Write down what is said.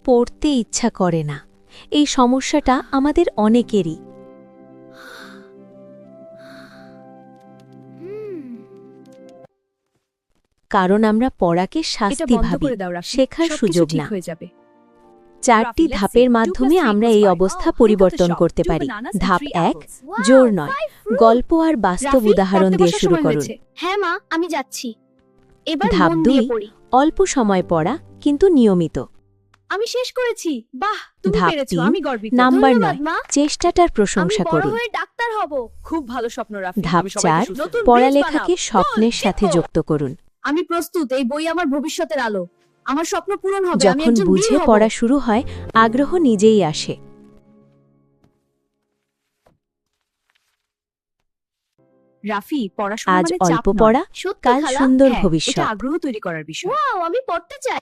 পড়তে ইচ্ছা করে না। এই সমস্যাটা আমাদের অনেকেরই। কারণ আমরা পড়াকে শাস্তি ভাবি, শেখার সুযোগ না। 4টি ধাপের মাধ্যমে আমরা এই অবস্থা পরিবর্তন করতে পারি। ধাপ 1, জোর নয়, গল্প আর বাস্তব উদাহরণ দিয়ে শুরু করুন। হ্যাঁ মা, আমি যাচ্ছি। এবার ধাপ মন 2, দিয়ে পড়ি। অল্প সময় পড়া কিন্তু নিয়মিত। আমি শেষ করেছি। বাহ, তুমি ধাপ পেরেছো, 3, আমি গর্বিত। নাম্বার ধন্যবাদ 9, মা। চেষ্টাটার আমি প্রশংসা বড় করুন। হয়ে ডাক্তার হব। খুব ভালো স্বপ্ন রাফি। ধাপ আমি সবাইকে 4, সুস্থ নতুন ব্রিজ পড়ালেখাকে বানাও। স্বপ্নের গোল, সাথে জিতো। যুক্ত করুন। আমি প্রস্তুত। এই বই আমার ভবিষ্যতের আলো। আমার স্বপ্ন পূরণ হবে। আমি যখন একজন বীর বুঝে হব। পড়া শুরু হয়, আগ্রহ নিজেই আসে। রাফি, পড়াশোনা আজ মানে চাপ অল্প নয়। পড়া, সত্যি কাল খালা? সুন্দর হ্যাঁ, ভবিষ্যৎ। এটা আগ্রহ তৈরি করার বিষয়। ওয়াও, আমি পড়তে চাই।